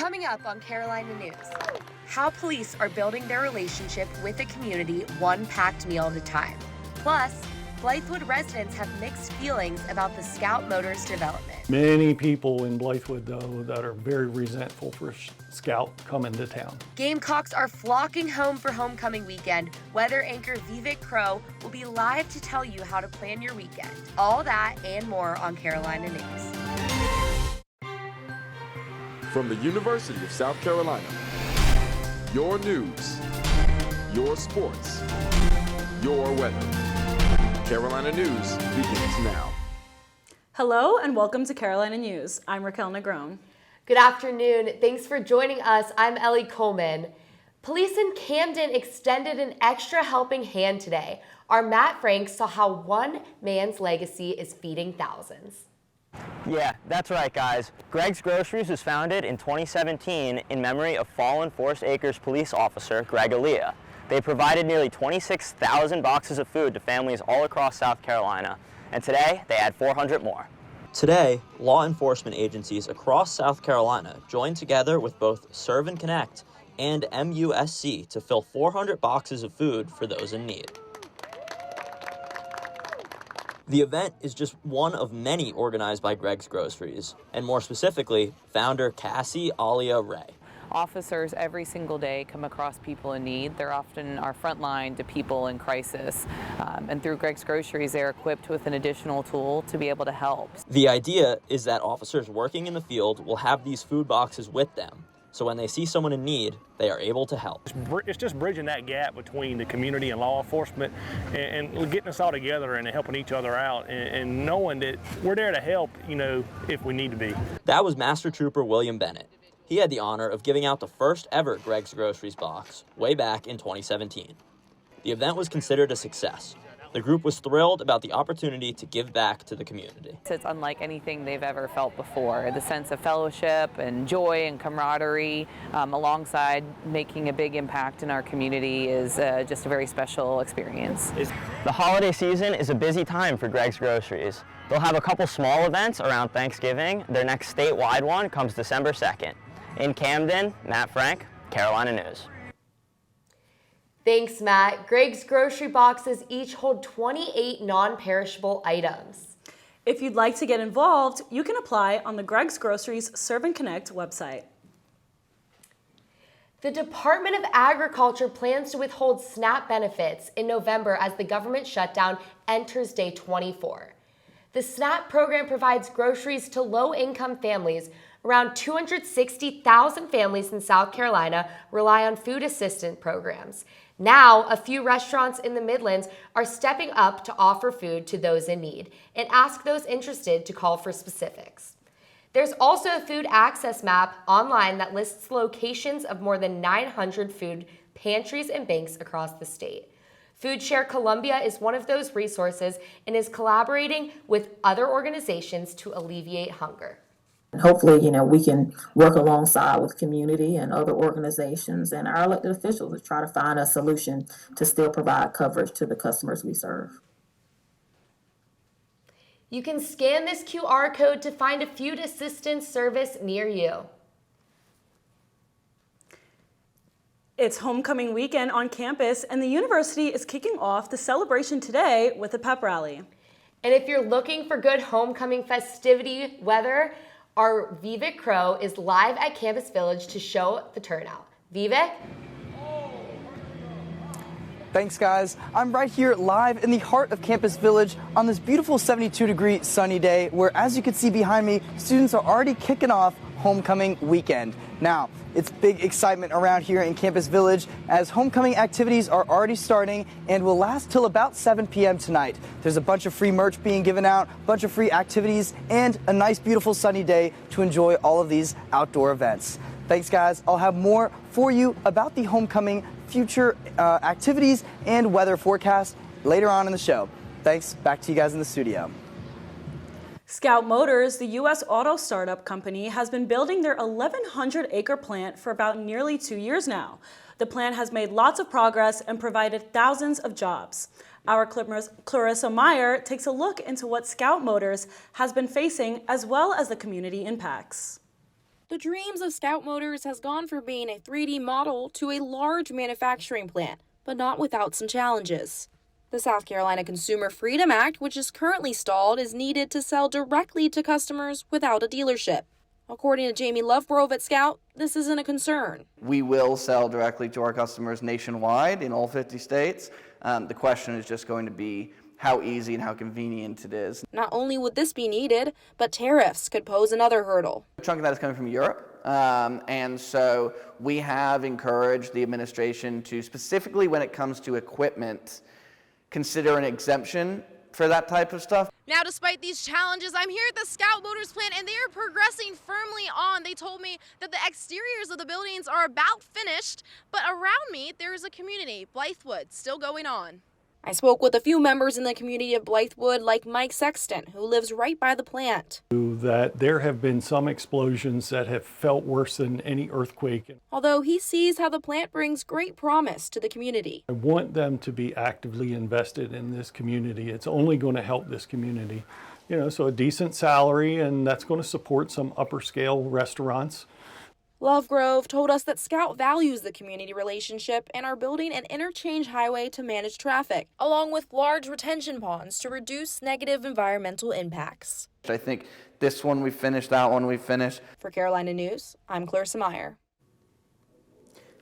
Coming up on Carolina News, how police are building their relationship with the community one packed meal at a time. Plus, Blythewood residents have mixed feelings about the Scout Motors development. Many people in Blythewood, though, that are very resentful for Scout coming to town. Gamecocks are flocking home for homecoming weekend. Weather anchor Vivek Crow will be live to tell you how to plan your weekend. All that and more on Carolina News. From the University of South Carolina, your news, your sports, your weather. Carolina News begins now. Hello and welcome to Carolina News. I'm Raquel Negron. Good afternoon. Thanks for joining us. I'm Ellie Coleman. Police in Camden extended an extra helping hand today. Our Matt Franks saw how one man's legacy is feeding thousands. Yeah, that's right, guys. Greg's Groceries was founded in 2017 in memory of fallen Forest Acres police officer Greg Aaliyah. They provided nearly 26,000 boxes of food to families all across South Carolina, and today they add 400 more. Today, law enforcement agencies across South Carolina joined together with both Serve and Connect and MUSC to fill 400 boxes of food for those in need. The event is just one of many organized by Greg's Groceries, and more specifically, founder Cassie Alia Ray. Officers every single day come across people in need. They're often our front line to people in crisis. And through Greg's Groceries, they're equipped with an additional tool to be able to help. The idea is that officers working in the field will have these food boxes with them. So when they see someone in need, they are able to help. It's just bridging that gap between the community and law enforcement and getting us all together and helping each other out and knowing that we're there to help, if we need to be. That was Master Trooper William Bennett. He had the honor of giving out the first ever Greg's Groceries box way back in 2017. The event was considered a success. The group was thrilled about the opportunity to give back to the community. It's unlike anything they've ever felt before. The sense of fellowship and joy and camaraderie alongside making a big impact in our community is just a very special experience. The holiday season is a busy time for Greg's Groceries. They'll have a couple small events around Thanksgiving. Their next statewide one comes December 2nd. In Camden, Matt Frank, Carolina News. Thanks, Matt. Greg's grocery boxes each hold 28 non-perishable items. If you'd like to get involved, you can apply on the Greg's Groceries Serve and Connect website. The Department of Agriculture plans to withhold SNAP benefits in November as the government shutdown enters day 24. The SNAP program provides groceries to low-income families. Around 260,000 families in South Carolina rely on food assistance programs. Now, a few restaurants in the Midlands are stepping up to offer food to those in need and ask those interested to call for specifics. There's also a food access map online that lists locations of more than 900 food pantries and banks across the state. Food Share Columbia is one of those resources and is collaborating with other organizations to alleviate hunger. Hopefully, we can work alongside with community and other organizations and our elected officials to try to find a solution to still provide coverage to the customers we serve. You can scan this QR code to find a food assistance service near you. It's homecoming weekend on campus, and the university is kicking off the celebration today with a pep rally. And if you're looking for good homecoming festivity weather, our Vivek Crow is live at Campus Village to show the turnout. Vivek? Thanks, guys. I'm right here live in the heart of Campus Village on this beautiful 72-degree sunny day where, as you can see behind me, students are already kicking off homecoming weekend. Now, it's big excitement around here in Campus Village as homecoming activities are already starting and will last till about 7 p.m. tonight. There's a bunch of free merch being given out, a bunch of free activities, and a nice, beautiful sunny day to enjoy all of these outdoor events. Thanks, guys. I'll have more for you about the homecoming future activities and weather forecast later on in the show. Thanks. Back to you guys in the studio. Scout Motors, the U.S. auto startup company, has been building their 1,100-acre plant for about nearly 2 years now. The plant has made lots of progress and provided thousands of jobs. Our Clarissa Meyer takes a look into what Scout Motors has been facing as well as the community impacts. The dreams of Scout Motors has gone from being a 3D model to a large manufacturing plant, but not without some challenges. The South Carolina Consumer Freedom Act, which is currently stalled, is needed to sell directly to customers without a dealership. According to Jamie Lovegrove at Scout, this isn't a concern. We will sell directly to our customers nationwide in all 50 states. The question is just going to be how easy and how convenient it is. Not only would this be needed, but tariffs could pose another hurdle. A chunk of that is coming from Europe, and so we have encouraged the administration to, specifically when it comes to equipment, consider an exemption for that type of stuff. Now, despite these challenges, I'm here at the Scout Motors plant and they are progressing firmly on. They told me that the exteriors of the buildings are about finished, but around me there is a community, Blythewood, still going on. I spoke with a few members in the community of Blythewood, like Mike Sexton, who lives right by the plant. That there have been some explosions that have felt worse than any earthquake. Although he sees how the plant brings great promise to the community. I want them to be actively invested in this community. It's only going to help this community. So a decent salary, and that's going to support some upper scale restaurants. Lovegrove told us that Scout values the community relationship and are building an interchange highway to manage traffic, along with large retention ponds to reduce negative environmental impacts. I think this one we finished, that one we finished. For Carolina News, I'm Clarissa Meyer.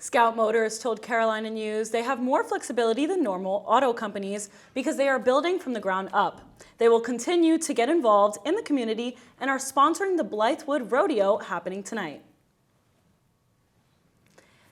Scout Motors told Carolina News they have more flexibility than normal auto companies because they are building from the ground up. They will continue to get involved in the community and are sponsoring the Blythewood Rodeo happening tonight.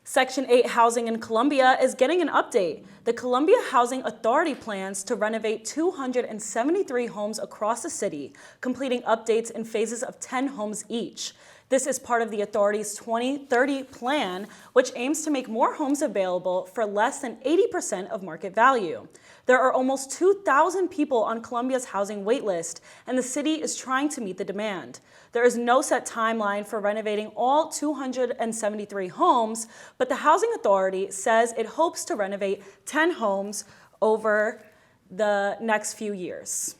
Section 8 housing in Columbia is getting an update. The Columbia Housing Authority plans to renovate 273 homes across the city, completing updates in phases of 10 homes each. This is part of the authority's 2030 plan, which aims to make more homes available for less than 80% of market value. There are almost 2,000 people on Columbia's housing waitlist, and the city is trying to meet the demand. There is no set timeline for renovating all 273 homes, but the Housing Authority says it hopes to renovate 10 homes over the next few years.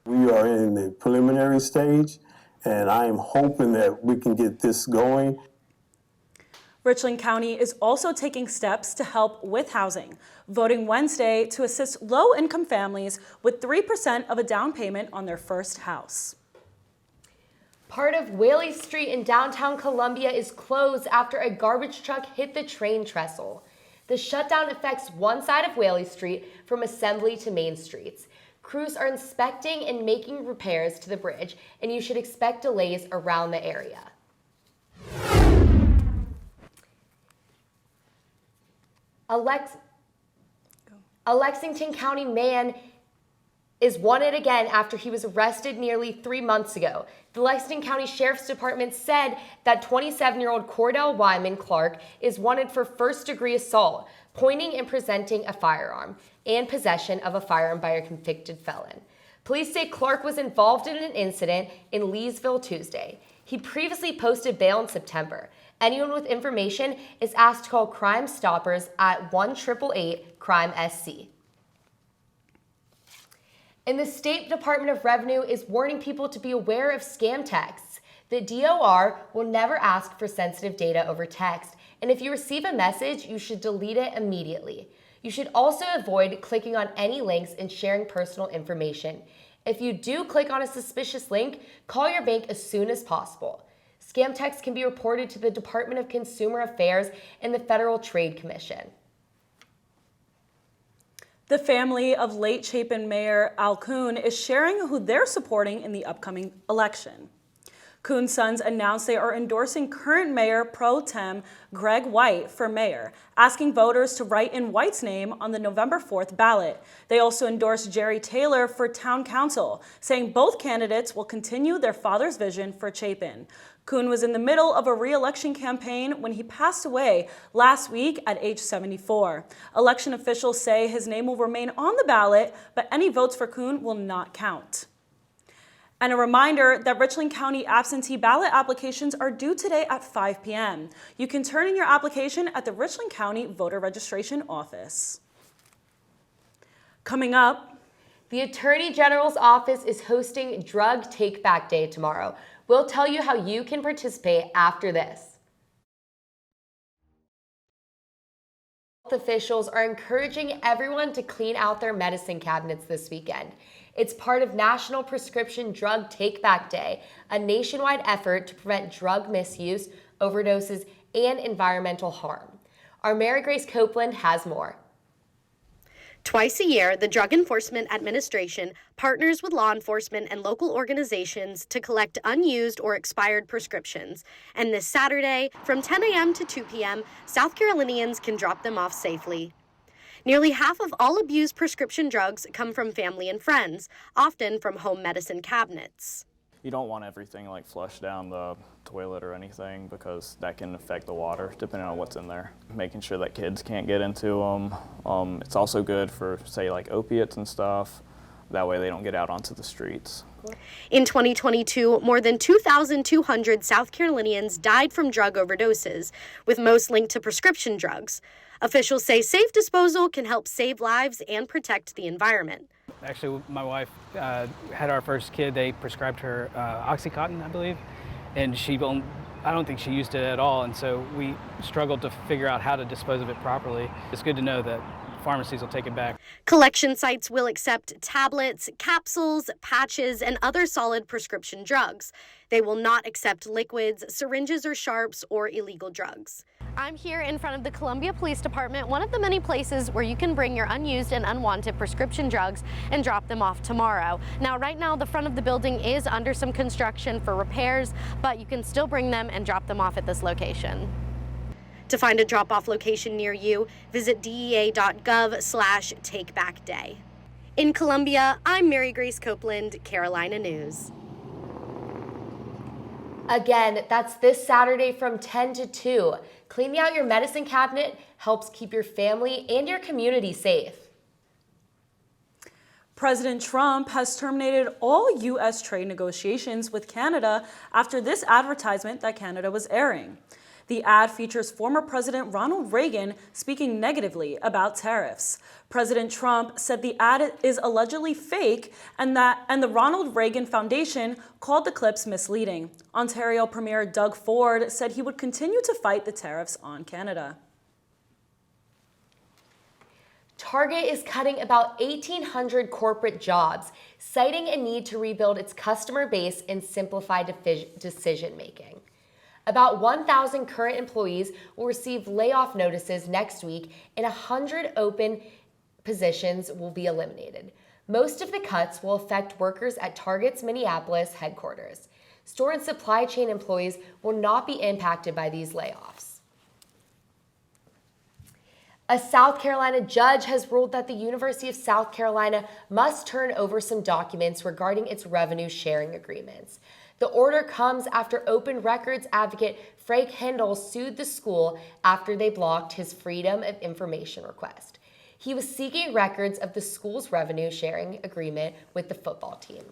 We are in the preliminary stage, and I am hoping that we can get this going. Richland County is also taking steps to help with housing, voting Wednesday to assist low-income families with 3% of a down payment on their first house. Part of Whaley Street in downtown Columbia is closed after a garbage truck hit the train trestle. The shutdown affects one side of Whaley Street from Assembly to Main Streets. Crews are inspecting and making repairs to the bridge, and you should expect delays around the area. A Lexington County man is wanted again after he was arrested nearly 3 months ago. The Lexington County Sheriff's Department said that 27-year-old Cordell Wyman Clark is wanted for first-degree assault, pointing and presenting a firearm, and possession of a firearm by a convicted felon. Police say Clark was involved in an incident in Leesville Tuesday. He previously posted bail in September. Anyone with information is asked to call Crime Stoppers at 1-888-CRIME-SC. And the State Department of Revenue is warning people to be aware of scam texts. The DOR will never ask for sensitive data over text, and if you receive a message, you should delete it immediately. You should also avoid clicking on any links and sharing personal information. If you do click on a suspicious link, call your bank as soon as possible. Scam texts can be reported to the Department of Consumer Affairs and the Federal Trade Commission. The family of late Chapin Mayor Al Kuhn is sharing who they're supporting in the upcoming election. Kuhn's sons announced they are endorsing current Mayor Pro Tem Greg White for mayor, asking voters to write in White's name on the November 4th ballot. They also endorsed Jerry Taylor for town council, saying both candidates will continue their father's vision for Chapin. Kuhn was in the middle of a re-election campaign when he passed away last week at age 74. Election officials say his name will remain on the ballot, but any votes for Kuhn will not count. And a reminder that Richland County absentee ballot applications are due today at 5 p.m. You can turn in your application at the Richland County Voter Registration Office. Coming up, the Attorney General's office is hosting Drug Take Back Day tomorrow, We'll tell you how you can participate after this. Officials are encouraging everyone to clean out their medicine cabinets this weekend. It's part of National Prescription Drug Take-Back Day, a nationwide effort to prevent drug misuse, overdoses, and environmental harm. Our Mary Grace Copeland has more. Twice a year, the Drug Enforcement Administration partners with law enforcement and local organizations to collect unused or expired prescriptions. And this Saturday, from 10 a.m. to 2 p.m., South Carolinians can drop them off safely. Nearly half of all abused prescription drugs come from family and friends, often from home medicine cabinets. You don't want everything like flushed down the toilet or anything because that can affect the water depending on what's in there. Making sure that kids can't get into them. It's also good for, say, like opiates and stuff. That way they don't get out onto the streets. In 2022, more than 2,200 South Carolinians died from drug overdoses, with most linked to prescription drugs. Officials say safe disposal can help save lives and protect the environment. Actually, my wife had our first kid. They prescribed her Oxycontin, I believe, and I don't think she used it at all, and so we struggled to figure out how to dispose of it properly. It's good to know that pharmacies will take it back. Collection sites will accept tablets, capsules, patches, and other solid prescription drugs. They will not accept liquids, syringes or sharps, or illegal drugs. I'm here in front of the Columbia Police Department, one of the many places where you can bring your unused and unwanted prescription drugs and drop them off tomorrow. Now, right now, the front of the building is under some construction for repairs, but you can still bring them and drop them off at this location. To find a drop-off location near you, visit dea.gov/takebackday. In Columbia, I'm Mary Grace Copeland, Carolina News. Again, that's this Saturday from 10 to 2. Cleaning out your medicine cabinet helps keep your family and your community safe. President Trump has terminated all U.S. trade negotiations with Canada after this advertisement that Canada was airing. The ad features former President Ronald Reagan speaking negatively about tariffs. President Trump said the ad is allegedly fake and the Ronald Reagan Foundation called the clips misleading. Ontario Premier Doug Ford said he would continue to fight the tariffs on Canada. Target is cutting about 1,800 corporate jobs, citing a need to rebuild its customer base and simplify decision-making. About 1,000 current employees will receive layoff notices next week, and 100 open positions will be eliminated. Most of the cuts will affect workers at Target's Minneapolis headquarters. Store and supply chain employees will not be impacted by these layoffs. A South Carolina judge has ruled that the University of South Carolina must turn over some documents regarding its revenue sharing agreements. The order comes after Open Records advocate Frank Hendel sued the school after they blocked his Freedom of Information request. He was seeking records of the school's revenue sharing agreement with the football team.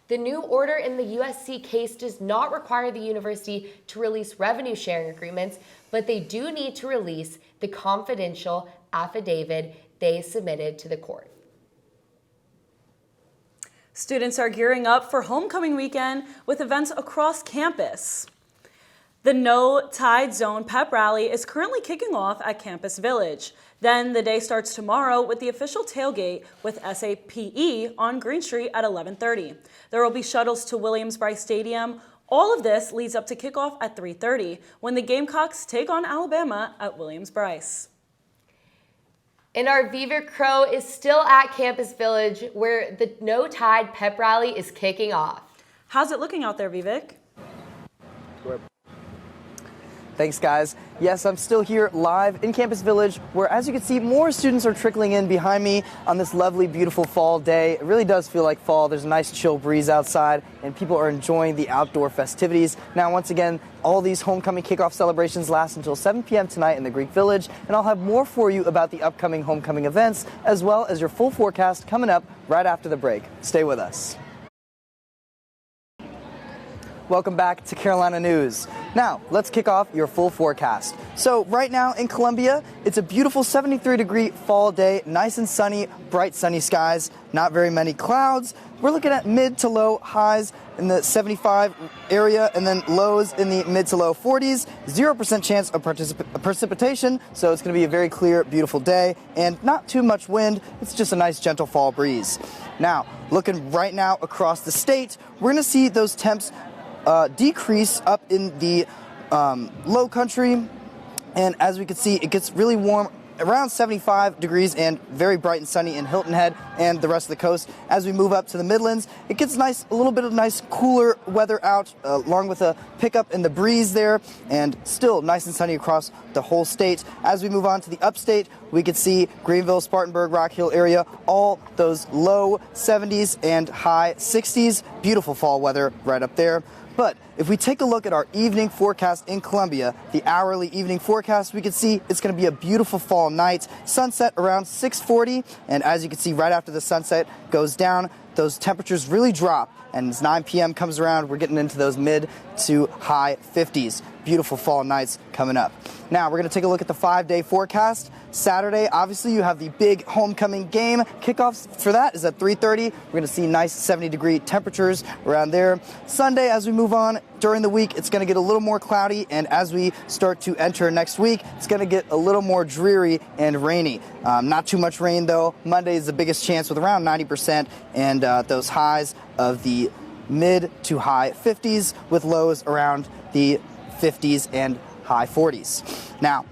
The new order in the USC case does not require the university to release revenue sharing agreements, but they do need to release the confidential affidavit they submitted to the court. Students are gearing up for homecoming weekend with events across campus. The No Tide Zone pep rally is currently kicking off at Campus Village. Then the day starts tomorrow with the official tailgate with SAPE on Green Street at 11:30. There will be shuttles to Williams-Brice Stadium. All of this leads up to kickoff at 3:30 when the Gamecocks take on Alabama at Williams-Brice. And our Vivek Crow is still at Campus Village where the No Tide pep rally is kicking off. How's it looking out there, Vivek? Thanks, guys. Yes, I'm still here live in Campus Village, where, as you can see, more students are trickling in behind me on this lovely, beautiful fall day. It really does feel like fall. There's a nice chill breeze outside, and people are enjoying the outdoor festivities. Now, once again, all these homecoming kickoff celebrations last until 7 p.m. tonight in the Greek Village, and I'll have more for you about the upcoming homecoming events, as well as your full forecast coming up right after the break. Stay with us. Welcome back to Carolina News. Now, let's kick off your full forecast. So right now in Columbia, it's a beautiful 73-degree fall day, nice and sunny, bright sunny skies. not very many clouds. We're looking at mid to low highs in the 75 area and then lows in the mid to low 40s. 0% chance of precipitation, so it's going to be a very clear, beautiful day and not too much wind. It's just a nice gentle fall breeze. Now, looking right now across the state, we're going to see those temps decrease up in the low country. And as we can see, it gets really warm, around 75 degrees and very bright and sunny in Hilton Head and the rest of the coast. As we move up to the Midlands, it gets nice, a little bit of nice cooler weather out, along with a pickup in the breeze there, and still nice and sunny across the whole state. As we move on to the upstate, we can see Greenville, Spartanburg, Rock Hill area, all those low 70s and high 60s. Beautiful fall weather right up there. But if we take a look at our evening forecast in Columbia, the hourly evening forecast, we can see it's going to be a beautiful fall night. Sunset around 6:40, and as you can see, right after the sunset goes down, those temperatures really drop. And as 9 p.m. comes around, we're getting into those mid to high 50s. Beautiful fall nights coming up. Now, we're going to take a look at the 5-day forecast. Saturday, obviously, you have the big homecoming game. Kickoffs for that is at 3:30. We're going to see nice 70-degree temperatures around there. Sunday, as we move on during the week, it's going to get a little more cloudy. And as we start to enter next week, it's going to get a little more dreary and rainy. Not too much rain, though. Monday is the biggest chance with around 90%. And those highs of the mid to high 50s with lows around the 50s and high 40s. Now,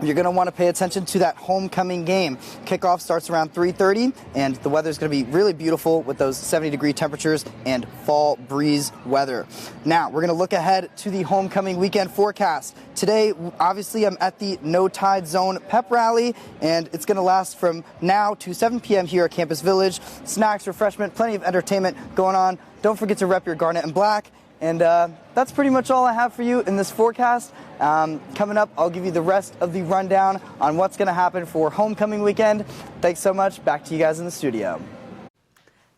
you're going to want to pay attention to that homecoming game. Kickoff starts around 3:30, and the weather is going to be really beautiful with those 70-degree temperatures and fall breeze weather. Now, we're going to look ahead to the homecoming weekend forecast. Today, obviously, I'm at the No Tide Zone pep rally, and it's going to last from now to 7 p.m. here at Campus Village. Snacks, refreshment, plenty of entertainment going on. Don't forget to rep your garnet and black. And that's pretty much all I have for you in this forecast. Coming up, I'll give you the rest of the rundown on what's going to happen for homecoming weekend. Thanks so much. Back to you guys in the studio.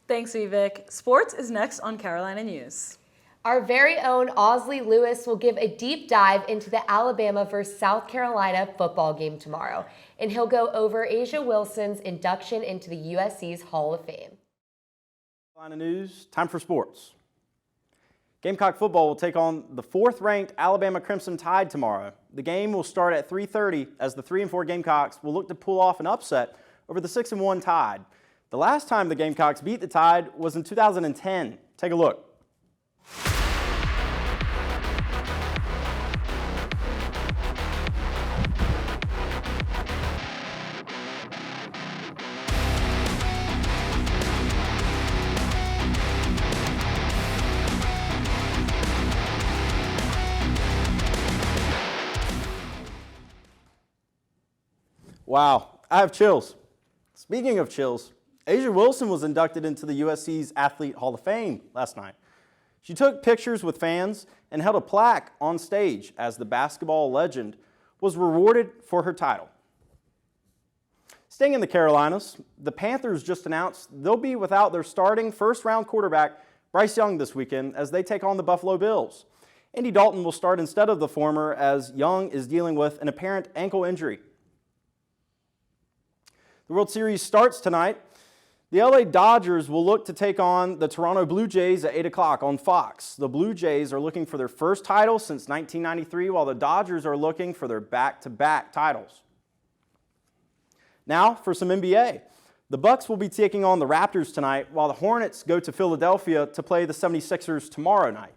Thanks, Vivek. Sports is next on Carolina News. Our very own Osley Lewis will give a deep dive into the Alabama versus South Carolina football game tomorrow. And he'll go over Asia Wilson's induction into the USC's Hall of Fame. Carolina News, time for sports. Gamecock football will take on the 4th-ranked Alabama Crimson Tide tomorrow. The game will start at 3:30 as the 3-4 Gamecocks will look to pull off an upset over the 6-1 Tide. The last time the Gamecocks beat the Tide was in 2010. Take a look. Wow, I have chills. Speaking of chills, Asia Wilson was inducted into the USC's Athlete Hall of Fame last night. She took pictures with fans and held a plaque on stage as the basketball legend was rewarded for her title. Staying in the Carolinas, the Panthers just announced they'll be without their starting first-round quarterback, Bryce Young, this weekend as they take on the Buffalo Bills. Andy Dalton will start instead of the former as Young is dealing with an apparent ankle injury. The World Series starts tonight. The LA Dodgers will look to take on the Toronto Blue Jays at 8 o'clock on Fox. The Blue Jays are looking for their first title since 1993, while the Dodgers are looking for their back-to-back titles. Now for some NBA. The Bucks will be taking on the Raptors tonight, while the Hornets go to Philadelphia to play the 76ers tomorrow night.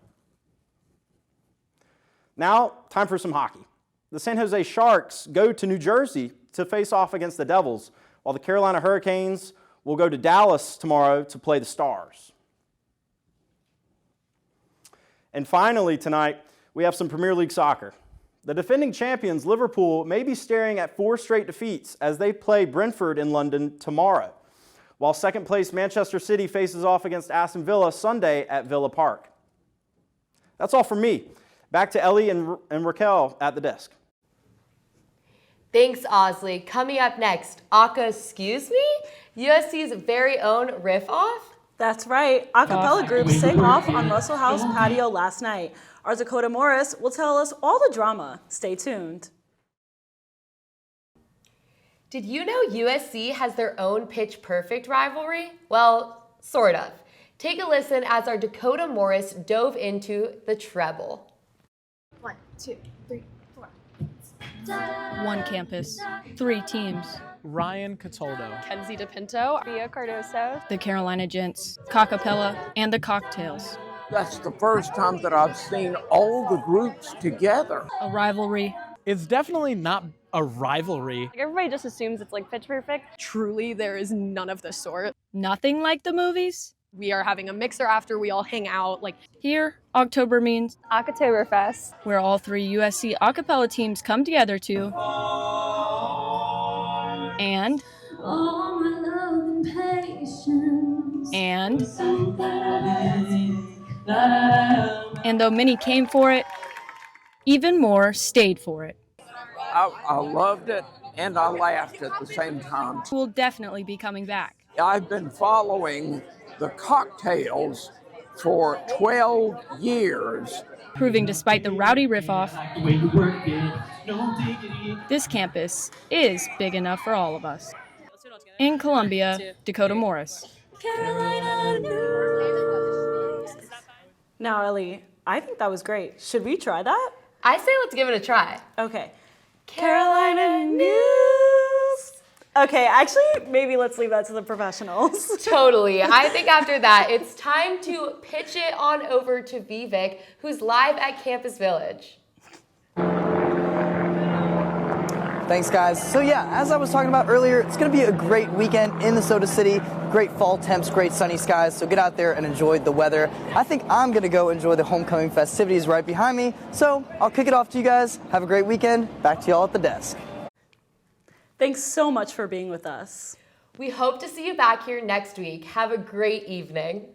Now, time for some hockey. The San Jose Sharks go to New Jersey to face off against the Devils, while the Carolina Hurricanes will go to Dallas tomorrow to play the Stars. And finally tonight, we have some Premier League soccer. The defending champions, Liverpool, may be staring at 4 straight defeats as they play Brentford in London tomorrow, while second-place Manchester City faces off against Aston Villa Sunday at Villa Park. That's all from me. Back to Ellie and Raquel at the desk. Thanks, Osley. Coming up next, Aka, excuse me? USC's very own Riff Off? That's right. A cappella group sang off on Russell House patio last night. Our Dakota Morris will tell us all the drama. Stay tuned. Did you know USC has their own Pitch Perfect rivalry? Well, sort of. Take a listen as our Dakota Morris dove into the treble. 1, 2, 3, 4. One campus, 3 teams. Ryan Cataldo, Kenzie DePinto, Via Cardoso, the Carolina Gents, Cockapella, and the Cocktails. That's the first time that I've seen all the groups together. A rivalry. It's definitely not a rivalry. Everybody just assumes it's like Pitch Perfect. Truly, there is none of the sort. Nothing like the movies. We are having a mixer after we all hang out. Like here, October means Oktoberfest, where all 3 USC acapella teams come together to and though many came for it, even more stayed for it. I loved it and I laughed at the same time. We'll definitely be coming back. I've been following the Cocktails for 12 years. Proving despite the rowdy riff-off, this campus is big enough for all of us. In Columbia, Dakota Morris. Now, Ellie, I think that was great. Should we try that? I say let's give it a try. Okay. Carolina News. Okay, actually, maybe let's leave that to the professionals. Totally. I think after that, it's time to pitch it on over to Vivek, who's live at Campus Village. Thanks, guys. So yeah, as I was talking about earlier, it's going to be a great weekend in the Soda City. Great fall temps, great sunny skies, so get out there and enjoy the weather. I think I'm going to go enjoy the homecoming festivities right behind me, so I'll kick it off to you guys. Have a great weekend. Back to y'all at the desk. Thanks so much for being with us. We hope to see you back here next week. Have a great evening.